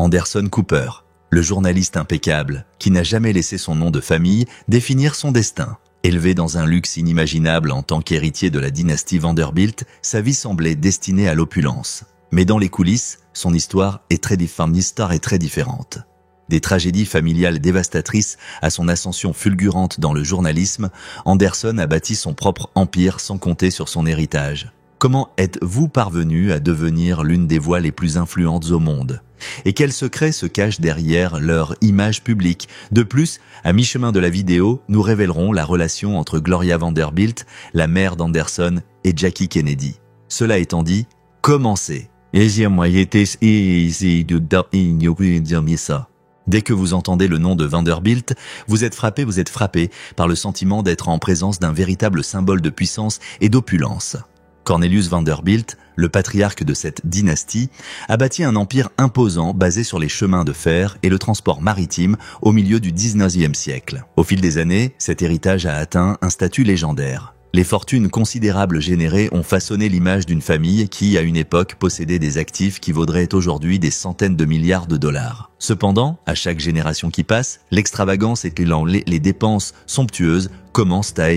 Anderson Cooper, le journaliste impeccable qui n'a jamais laissé son nom de famille définir son destin. Élevé dans un luxe inimaginable en tant qu'héritier de la dynastie Vanderbilt, sa vie semblait destinée à l'opulence. Mais dans les coulisses, son histoire est très différente. Des tragédies familiales dévastatrices à son ascension fulgurante dans le journalisme, Anderson a bâti son propre empire sans compter sur son héritage. Comment êtes-vous parvenu à devenir l'une des voix les plus influentes au monde? Et quels secrets se cachent derrière leur image publique? De plus, à mi-chemin de la vidéo, nous révélerons la relation entre Gloria Vanderbilt, la mère d'Anderson, et Jackie Kennedy. Cela étant dit, commencez. Dès que vous entendez le nom de Vanderbilt, vous êtes frappé par le sentiment d'être en présence d'un véritable symbole de puissance et d'opulence. Cornelius Vanderbilt, le patriarche de cette dynastie, a bâti un empire imposant basé sur les chemins de fer et le transport maritime au milieu du XIXe siècle. Au fil des années, cet héritage a atteint un statut légendaire. Les fortunes considérables générées ont façonné l'image d'une famille qui, à une époque, possédait des actifs qui vaudraient aujourd'hui des centaines de milliards de dollars. Cependant, à chaque génération qui passe, l'extravagance et les dépenses somptueuses commencent à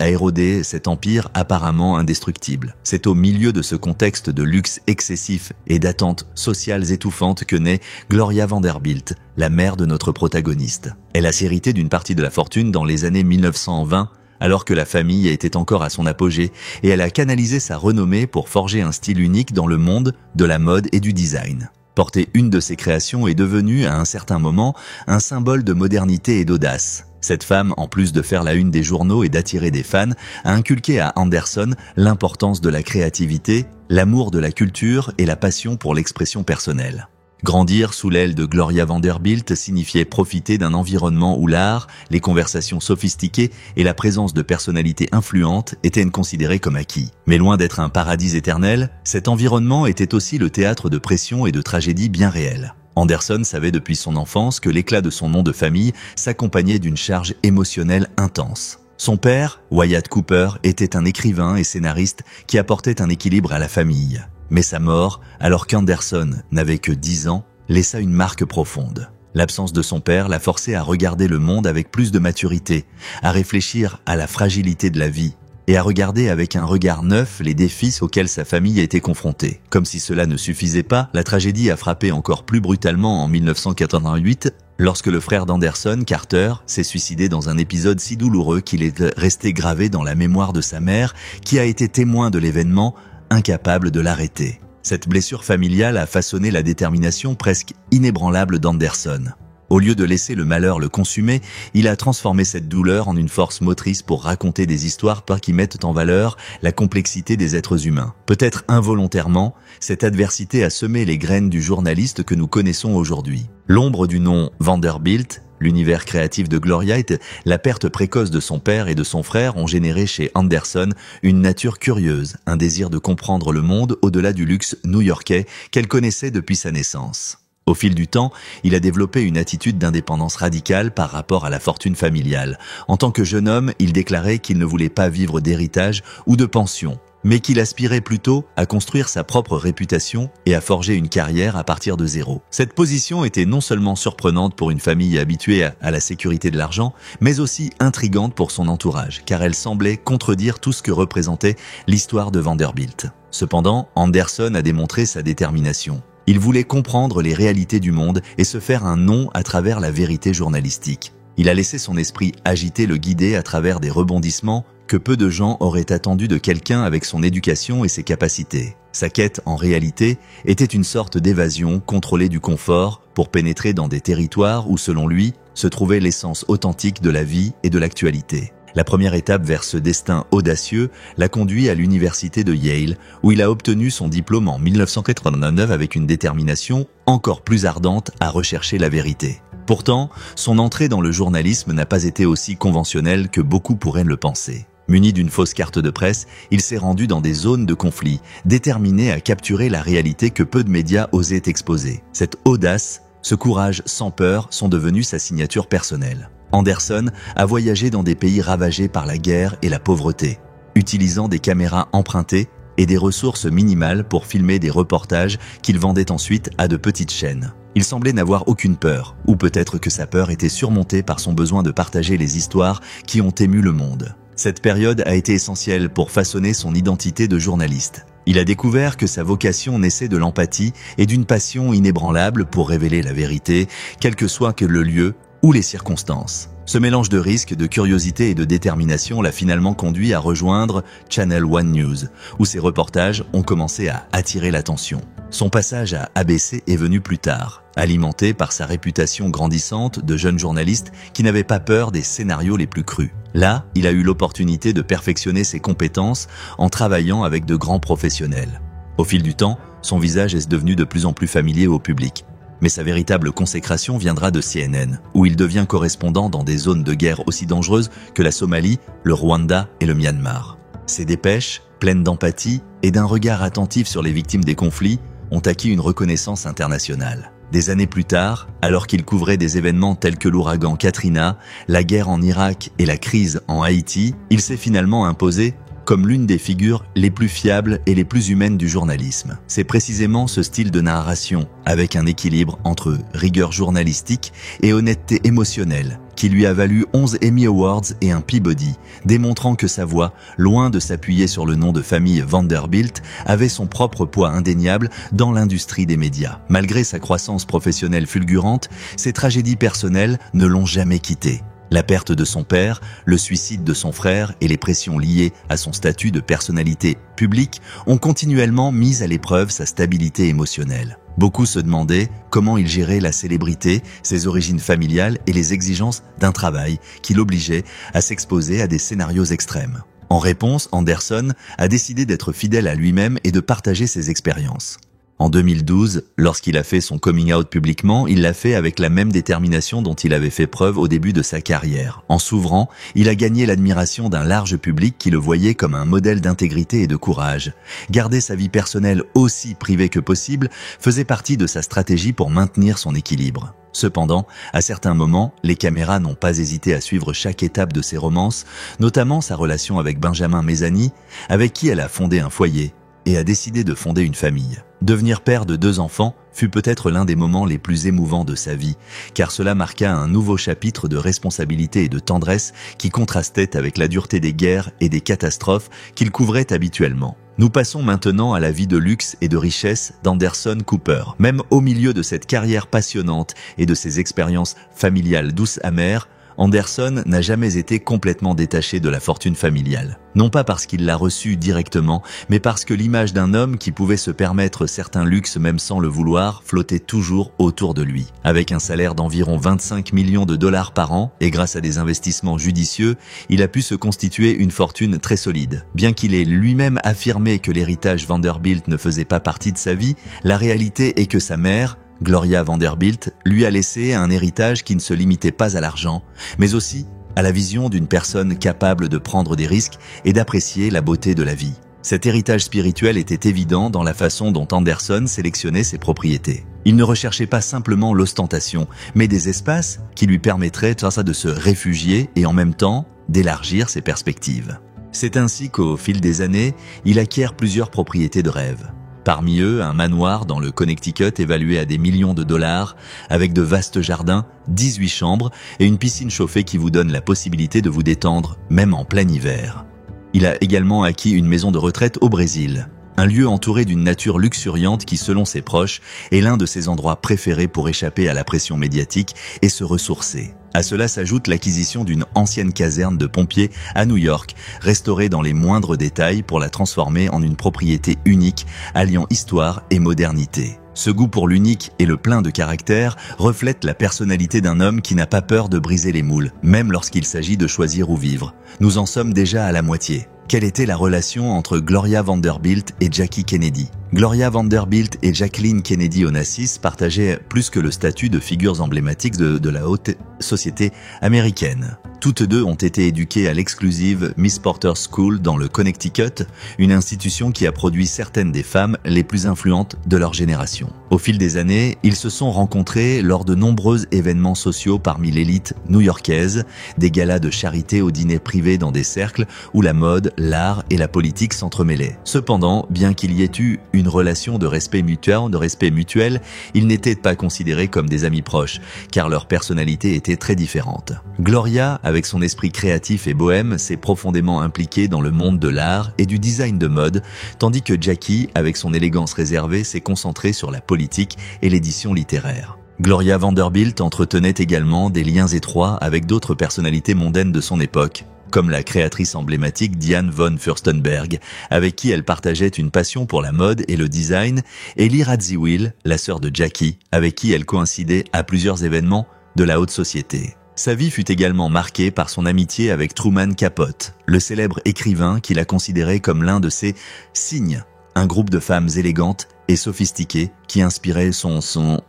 éroder cet empire apparemment indestructible. C'est au milieu de ce contexte de luxe excessif et d'attentes sociales étouffantes que naît Gloria Vanderbilt, la mère de notre protagoniste. Elle a hérité d'une partie de la fortune dans les années 1920, alors que la famille était encore à son apogée, et elle a canalisé sa renommée pour forger un style unique dans le monde de la mode et du design. Porter une de ses créations est devenue, à un certain moment, un symbole de modernité et d'audace. Cette femme, en plus de faire la une des journaux et d'attirer des fans, a inculqué à Anderson l'importance de la créativité, l'amour de la culture et la passion pour l'expression personnelle. Grandir sous l'aile de Gloria Vanderbilt signifiait profiter d'un environnement où l'art, les conversations sophistiquées et la présence de personnalités influentes étaient considérés comme acquis. Mais loin d'être un paradis éternel, cet environnement était aussi le théâtre de pressions et de tragédies bien réelles. Anderson savait depuis son enfance que l'éclat de son nom de famille s'accompagnait d'une charge émotionnelle intense. Son père, Wyatt Cooper, était un écrivain et scénariste qui apportait un équilibre à la famille. Mais sa mort, alors qu'Anderson n'avait que 10 ans, laissa une marque profonde. L'absence de son père l'a forcé à regarder le monde avec plus de maturité, à réfléchir à la fragilité de la vie et à regarder avec un regard neuf les défis auxquels sa famille a été confrontée. Comme si cela ne suffisait pas, la tragédie a frappé encore plus brutalement en 1988, lorsque le frère d'Anderson, Carter, s'est suicidé dans un épisode si douloureux qu'il est resté gravé dans la mémoire de sa mère, qui a été témoin de l'événement, incapable de l'arrêter. Cette blessure familiale a façonné la détermination presque inébranlable d'Anderson. Au lieu de laisser le malheur le consumer, il a transformé cette douleur en une force motrice pour raconter des histoires qui mettent en valeur la complexité des êtres humains. Peut-être involontairement, cette adversité a semé les graines du journaliste que nous connaissons aujourd'hui. L'ombre du nom Vanderbilt, l'univers créatif de Gloria et la perte précoce de son père et de son frère ont généré chez Anderson une nature curieuse, un désir de comprendre le monde au-delà du luxe new-yorkais qu'elle connaissait depuis sa naissance. Au fil du temps, il a développé une attitude d'indépendance radicale par rapport à la fortune familiale. En tant que jeune homme, il déclarait qu'il ne voulait pas vivre d'héritage ou de pension, mais qu'il aspirait plutôt à construire sa propre réputation et à forger une carrière à partir de zéro. Cette position était non seulement surprenante pour une famille habituée à la sécurité de l'argent, mais aussi intrigante pour son entourage, car elle semblait contredire tout ce que représentait l'histoire de Vanderbilt. Cependant, Anderson a démontré sa détermination. Il voulait comprendre les réalités du monde et se faire un nom à travers la vérité journalistique. Il a laissé son esprit agité le guider à travers des rebondissements que peu de gens auraient attendu de quelqu'un avec son éducation et ses capacités. Sa quête, en réalité, était une sorte d'évasion contrôlée du confort pour pénétrer dans des territoires où, selon lui, se trouvait l'essence authentique de la vie et de l'actualité. La première étape vers ce destin audacieux l'a conduit à l'université de Yale, où il a obtenu son diplôme en 1989 avec une détermination encore plus ardente à rechercher la vérité. Pourtant, son entrée dans le journalisme n'a pas été aussi conventionnelle que beaucoup pourraient le penser. Muni d'une fausse carte de presse, il s'est rendu dans des zones de conflit, déterminé à capturer la réalité que peu de médias osaient exposer. Cette audace, ce courage sans peur sont devenus sa signature personnelle. Anderson a voyagé dans des pays ravagés par la guerre et la pauvreté, utilisant des caméras empruntées et des ressources minimales pour filmer des reportages qu'il vendait ensuite à de petites chaînes. Il semblait n'avoir aucune peur, ou peut-être que sa peur était surmontée par son besoin de partager les histoires qui ont ému le monde. Cette période a été essentielle pour façonner son identité de journaliste. Il a découvert que sa vocation naissait de l'empathie et d'une passion inébranlable pour révéler la vérité, quel que soit que le lieu ou les circonstances. Ce mélange de risques, de curiosité et de détermination l'a finalement conduit à rejoindre Channel One News, où ses reportages ont commencé à attirer l'attention. Son passage à ABC est venu plus tard, alimenté par sa réputation grandissante de jeune journaliste qui n'avait pas peur des scénarios les plus crus. Là, il a eu l'opportunité de perfectionner ses compétences en travaillant avec de grands professionnels. Au fil du temps, son visage est devenu de plus en plus familier au public. Mais sa véritable consécration viendra de CNN, où il devient correspondant dans des zones de guerre aussi dangereuses que la Somalie, le Rwanda et le Myanmar. Ses dépêches, pleines d'empathie et d'un regard attentif sur les victimes des conflits, ont acquis une reconnaissance internationale. Des années plus tard, alors qu'il couvrait des événements tels que l'ouragan Katrina, la guerre en Irak et la crise en Haïti, il s'est finalement imposé comme l'une des figures les plus fiables et les plus humaines du journalisme. C'est précisément ce style de narration, avec un équilibre entre rigueur journalistique et honnêteté émotionnelle, qui lui a valu 11 Emmy Awards et un Peabody, démontrant que sa voix, loin de s'appuyer sur le nom de famille Vanderbilt, avait son propre poids indéniable dans l'industrie des médias. Malgré sa croissance professionnelle fulgurante, ses tragédies personnelles ne l'ont jamais quitté. La perte de son père, le suicide de son frère et les pressions liées à son statut de personnalité publique ont continuellement mis à l'épreuve sa stabilité émotionnelle. Beaucoup se demandaient comment il gérait la célébrité, ses origines familiales et les exigences d'un travail qui l'obligeait à s'exposer à des scénarios extrêmes. En réponse, Anderson a décidé d'être fidèle à lui-même et de partager ses expériences. En 2012, lorsqu'il a fait son coming out publiquement, il l'a fait avec la même détermination dont il avait fait preuve au début de sa carrière. En s'ouvrant, il a gagné l'admiration d'un large public qui le voyait comme un modèle d'intégrité et de courage. Garder sa vie personnelle aussi privée que possible faisait partie de sa stratégie pour maintenir son équilibre. Cependant, à certains moments, les caméras n'ont pas hésité à suivre chaque étape de ses romances, notamment sa relation avec Benjamin Mézani, avec qui elle a fondé un foyer et a décidé de fonder une famille. Devenir père de 2 enfants fut peut-être l'un des moments les plus émouvants de sa vie, car cela marqua un nouveau chapitre de responsabilité et de tendresse qui contrastait avec la dureté des guerres et des catastrophes qu'il couvrait habituellement. Nous passons maintenant à la vie de luxe et de richesse d'Anderson Cooper. Même au milieu de cette carrière passionnante et de ses expériences familiales douces amères, Anderson n'a jamais été complètement détaché de la fortune familiale. Non pas parce qu'il l'a reçue directement, mais parce que l'image d'un homme qui pouvait se permettre certains luxes même sans le vouloir flottait toujours autour de lui. Avec un salaire d'environ 25 millions de dollars par an et grâce à des investissements judicieux, il a pu se constituer une fortune très solide. Bien qu'il ait lui-même affirmé que l'héritage Vanderbilt ne faisait pas partie de sa vie, la réalité est que sa mère, Gloria Vanderbilt, lui a laissé un héritage qui ne se limitait pas à l'argent, mais aussi à la vision d'une personne capable de prendre des risques et d'apprécier la beauté de la vie. Cet héritage spirituel était évident dans la façon dont Anderson sélectionnait ses propriétés. Il ne recherchait pas simplement l'ostentation, mais des espaces qui lui permettraient de se réfugier et en même temps d'élargir ses perspectives. C'est ainsi qu'au fil des années, il acquiert plusieurs propriétés de rêve. Parmi eux, un manoir dans le Connecticut évalué à des millions de dollars, avec de vastes jardins, 18 chambres et une piscine chauffée qui vous donne la possibilité de vous détendre, même en plein hiver. Il a également acquis une maison de retraite au Brésil, un lieu entouré d'une nature luxuriante qui, selon ses proches, est l'un de ses endroits préférés pour échapper à la pression médiatique et se ressourcer. À cela s'ajoute l'acquisition d'une ancienne caserne de pompiers à New York, restaurée dans les moindres détails pour la transformer en une propriété unique, alliant histoire et modernité. Ce goût pour l'unique et le plein de caractère reflète la personnalité d'un homme qui n'a pas peur de briser les moules, même lorsqu'il s'agit de choisir où vivre. Nous en sommes déjà à la moitié. Quelle était la relation entre Gloria Vanderbilt et Jackie Kennedy ? Gloria Vanderbilt et Jacqueline Kennedy Onassis partageaient plus que le statut de figures emblématiques de la haute société américaine. Toutes deux ont été éduquées à l'exclusive Miss Porter School dans le Connecticut, une institution qui a produit certaines des femmes les plus influentes de leur génération. Au fil des années, ils se sont rencontrés lors de nombreux événements sociaux parmi l'élite new-yorkaise, des galas de charité aux dîners privés dans des cercles où la mode, l'art et la politique s'entremêlaient. Cependant, bien qu'il y ait eu une relation de respect mutuel, ils n'étaient pas considérés comme des amis proches, car leurs personnalités étaient très différentes. Gloria, avec son esprit créatif et bohème, s'est profondément impliquée dans le monde de l'art et du design de mode, tandis que Jackie, avec son élégance réservée, s'est concentrée sur la politique et l'édition littéraire. Gloria Vanderbilt entretenait également des liens étroits avec d'autres personnalités mondaines de son époque, comme la créatrice emblématique Diane von Furstenberg, avec qui elle partageait une passion pour la mode et le design, et Lee Radziwill, la sœur de Jackie, avec qui elle coïncidait à plusieurs événements de la haute société. Sa vie fut également marquée par son amitié avec Truman Capote, le célèbre écrivain qu'il a considéré comme l'un de ses signes, un groupe de femmes élégantes et sophistiquées qui inspirait son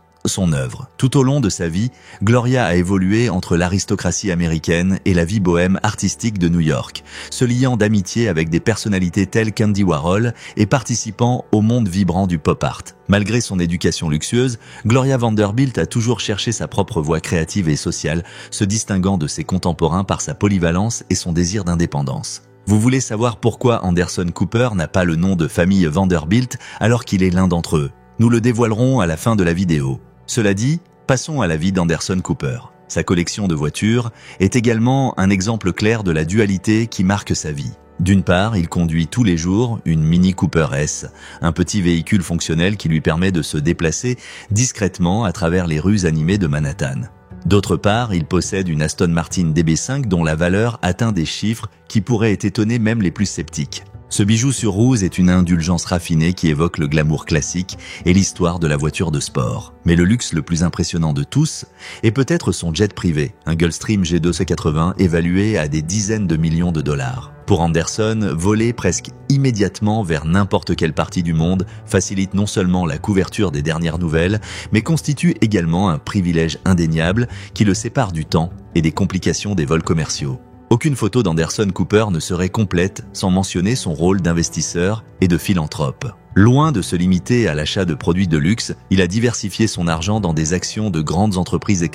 œuvre. Tout au long de sa vie, Gloria a évolué entre l'aristocratie américaine et la vie bohème artistique de New York, se liant d'amitié avec des personnalités telles qu'Andy Warhol et participant au monde vibrant du pop art. Malgré son éducation luxueuse, Gloria Vanderbilt a toujours cherché sa propre voie créative et sociale, se distinguant de ses contemporains par sa polyvalence et son désir d'indépendance. Vous voulez savoir pourquoi Anderson Cooper n'a pas le nom de famille Vanderbilt alors qu'il est l'un d'entre eux? Nous le dévoilerons à la fin de la vidéo. Cela dit, passons à la vie d'Anderson Cooper. Sa collection de voitures est également un exemple clair de la dualité qui marque sa vie. D'une part, il conduit tous les jours une Mini Cooper S, un petit véhicule fonctionnel qui lui permet de se déplacer discrètement à travers les rues animées de Manhattan. D'autre part, il possède une Aston Martin DB5 dont la valeur atteint des chiffres qui pourraient étonner même les plus sceptiques. Ce bijou sur roue est une indulgence raffinée qui évoque le glamour classique et l'histoire de la voiture de sport. Mais le luxe le plus impressionnant de tous est peut-être son jet privé, un Gulfstream G280 évalué à des dizaines de millions de dollars. Pour Anderson, voler presque immédiatement vers n'importe quelle partie du monde facilite non seulement la couverture des dernières nouvelles, mais constitue également un privilège indéniable qui le sépare du temps et des complications des vols commerciaux. Aucune photo d'Anderson Cooper ne serait complète sans mentionner son rôle d'investisseur et de philanthrope. Loin de se limiter à l'achat de produits de luxe, il a diversifié son argent dans des actions de grandes entreprises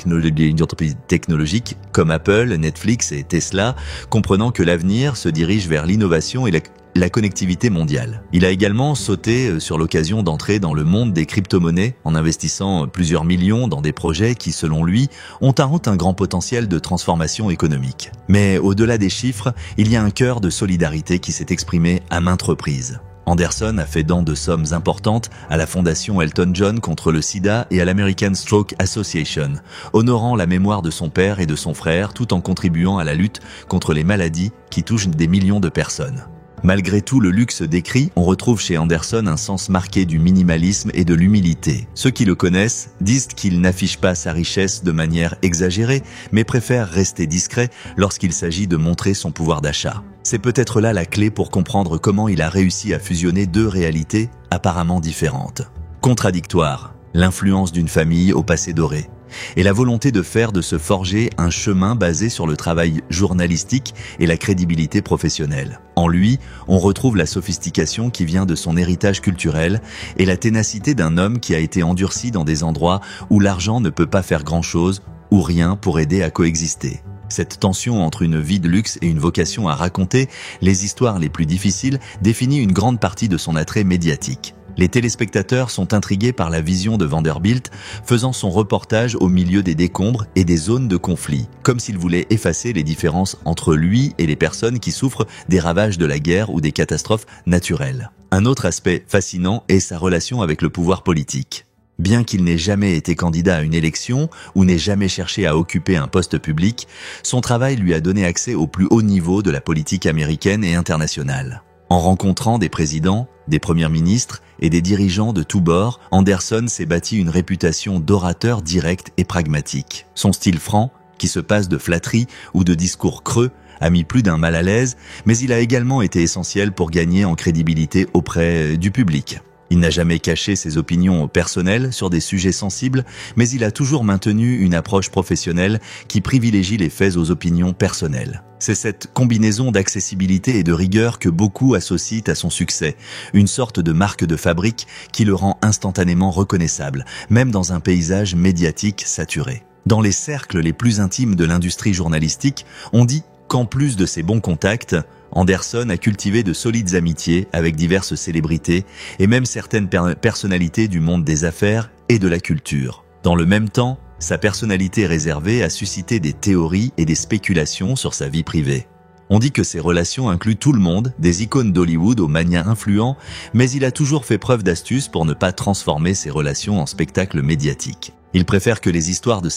technologiques comme Apple, Netflix et Tesla, comprenant que l'avenir se dirige vers l'innovation et la connectivité mondiale. Il a également sauté sur l'occasion d'entrer dans le monde des crypto-monnaies en investissant plusieurs millions dans des projets qui, selon lui, ont un grand potentiel de transformation économique. Mais au-delà des chiffres, il y a un cœur de solidarité qui s'est exprimé à maintes reprises. Anderson a fait don de sommes importantes à la fondation Elton John contre le sida et à l'American Stroke Association, honorant la mémoire de son père et de son frère tout en contribuant à la lutte contre les maladies qui touchent des millions de personnes. Malgré tout le luxe décrit, on retrouve chez Anderson un sens marqué du minimalisme et de l'humilité. Ceux qui le connaissent disent qu'il n'affiche pas sa richesse de manière exagérée, mais préfère rester discret lorsqu'il s'agit de montrer son pouvoir d'achat. C'est peut-être là la clé pour comprendre comment il a réussi à fusionner deux réalités apparemment différentes. Contradictoires, l'influence d'une famille au passé doré, et la volonté de se forger un chemin basé sur le travail journalistique et la crédibilité professionnelle. En lui, on retrouve la sophistication qui vient de son héritage culturel et la ténacité d'un homme qui a été endurci dans des endroits où l'argent ne peut pas faire grand-chose ou rien pour aider à coexister. Cette tension entre une vie de luxe et une vocation à raconter les histoires les plus difficiles définit une grande partie de son attrait médiatique. Les téléspectateurs sont intrigués par la vision de Vanderbilt, faisant son reportage au milieu des décombres et des zones de conflit, comme s'il voulait effacer les différences entre lui et les personnes qui souffrent des ravages de la guerre ou des catastrophes naturelles. Un autre aspect fascinant est sa relation avec le pouvoir politique. Bien qu'il n'ait jamais été candidat à une élection ou n'ait jamais cherché à occuper un poste public, son travail lui a donné accès au plus haut niveau de la politique américaine et internationale. En rencontrant des présidents, des premiers ministres et des dirigeants de tous bords, Anderson s'est bâti une réputation d'orateur direct et pragmatique. Son style franc, qui se passe de flatterie ou de discours creux, a mis plus d'un mal à l'aise, mais il a également été essentiel pour gagner en crédibilité auprès du public. Il n'a jamais caché ses opinions personnelles sur des sujets sensibles, mais il a toujours maintenu une approche professionnelle qui privilégie les faits aux opinions personnelles. C'est cette combinaison d'accessibilité et de rigueur que beaucoup associent à son succès, une sorte de marque de fabrique qui le rend instantanément reconnaissable, même dans un paysage médiatique saturé. Dans les cercles les plus intimes de l'industrie journalistique, on dit qu'en plus de ses bons contacts, Anderson a cultivé de solides amitiés avec diverses célébrités et même certaines personnalités du monde des affaires et de la culture. Dans le même temps, sa personnalité réservée a suscité des théories et des spéculations sur sa vie privée. On dit que ses relations incluent tout le monde, des icônes d'Hollywood aux manias influents, mais il a toujours fait preuve d'astuce pour ne pas transformer ses relations en spectacle médiatique. Il préfère que les histoires de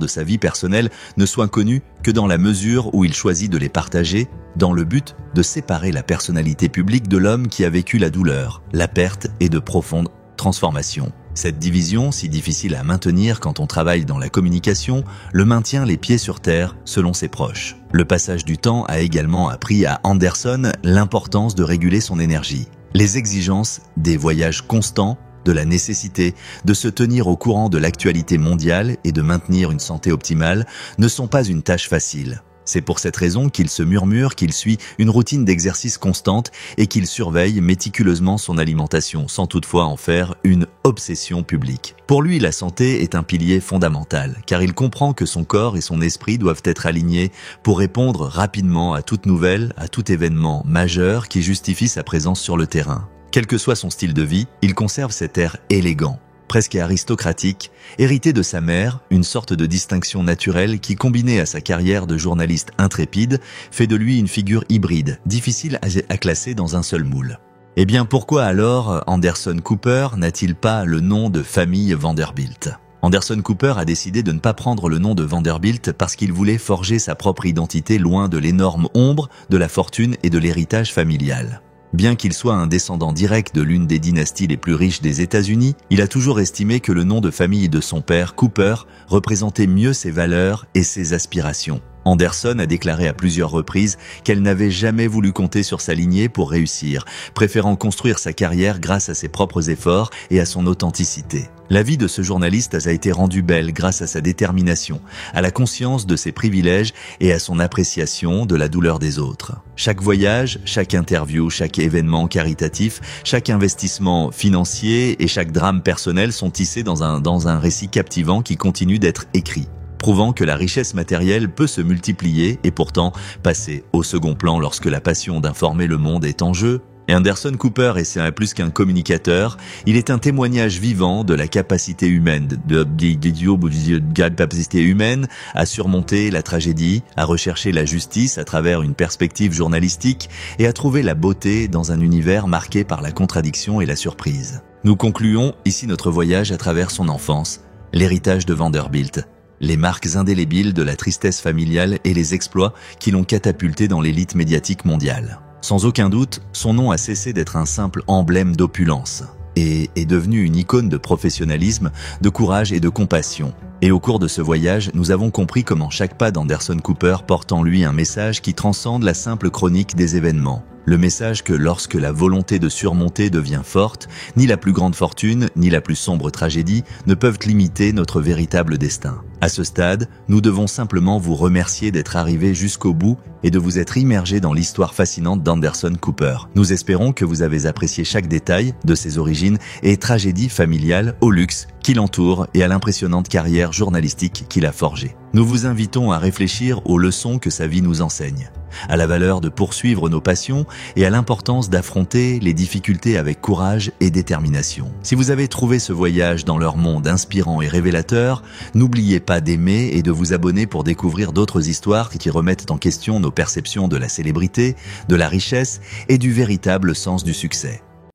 sa vie personnelle ne soient connues que dans la mesure où il choisit de les partager, dans le but de séparer la personnalité publique de l'homme qui a vécu la douleur, la perte et de profondes transformations. Cette division, si difficile à maintenir quand on travaille dans la communication, le maintient les pieds sur terre selon ses proches. Le passage du temps a également appris à Anderson l'importance de réguler son énergie. Les exigences des voyages constants, de la nécessité de se tenir au courant de l'actualité mondiale et de maintenir une santé optimale ne sont pas une tâche facile. C'est pour cette raison qu'il se murmure qu'il suit une routine d'exercice constante et qu'il surveille méticuleusement son alimentation, sans toutefois en faire une obsession publique. Pour lui, la santé est un pilier fondamental, car il comprend que son corps et son esprit doivent être alignés pour répondre rapidement à toute nouvelle, à tout événement majeur qui justifie sa présence sur le terrain. Quel que soit son style de vie, il conserve cet air élégant, presque aristocratique, hérité de sa mère, une sorte de distinction naturelle qui, combinée à sa carrière de journaliste intrépide, fait de lui une figure hybride, difficile à classer dans un seul moule. Eh bien, pourquoi alors Anderson Cooper n'a-t-il pas le nom de famille Vanderbilt ? Anderson Cooper a décidé de ne pas prendre le nom de Vanderbilt parce qu'il voulait forger sa propre identité loin de l'énorme ombre de la fortune et de l'héritage familial. Bien qu'il soit un descendant direct de l'une des dynasties les plus riches des États-Unis, il a toujours estimé que le nom de famille de son père, Cooper, représentait mieux ses valeurs et ses aspirations. Anderson a déclaré à plusieurs reprises qu'elle n'avait jamais voulu compter sur sa lignée pour réussir, préférant construire sa carrière grâce à ses propres efforts et à son authenticité. La vie de ce journaliste a été rendue belle grâce à sa détermination, à la conscience de ses privilèges et à son appréciation de la douleur des autres. Chaque voyage, chaque interview, chaque événement caritatif, chaque investissement financier et chaque drame personnel sont tissés dans un récit captivant qui continue d'être écrit, prouvant que la richesse matérielle peut se multiplier et pourtant passer au second plan lorsque la passion d'informer le monde est en jeu. Et Anderson Cooper est plus qu'un communicateur, il est un témoignage vivant de la capacité humaine, à surmonter la tragédie, à rechercher la justice à travers une perspective journalistique et à trouver la beauté dans un univers marqué par la contradiction et la surprise. Nous concluons ici notre voyage à travers son enfance, l'héritage de Vanderbilt, les marques indélébiles de la tristesse familiale et les exploits qui l'ont catapulté dans l'élite médiatique mondiale. Sans aucun doute, son nom a cessé d'être un simple emblème d'opulence et est devenu une icône de professionnalisme, de courage et de compassion. Et au cours de ce voyage, nous avons compris comment chaque pas d'Anderson Cooper porte en lui un message qui transcende la simple chronique des événements. Le message que lorsque la volonté de surmonter devient forte, ni la plus grande fortune, ni la plus sombre tragédie ne peuvent limiter notre véritable destin. À ce stade, nous devons simplement vous remercier d'être arrivé jusqu'au bout et de vous être immergé dans l'histoire fascinante d'Anderson Cooper. Nous espérons que vous avez apprécié chaque détail de ses origines et tragédie familiale au luxe qui l'entoure et à l'impressionnante carrière journalistique qu'il a forgée. Nous vous invitons à réfléchir aux leçons que sa vie nous enseigne, à la valeur de poursuivre nos passions et à l'importance d'affronter les difficultés avec courage et détermination. Si vous avez trouvé ce voyage dans leur monde inspirant et révélateur, n'oubliez pas d'aimer et de vous abonner pour découvrir d'autres histoires qui remettent en question nos perceptions de la célébrité, de la richesse et du véritable sens du succès.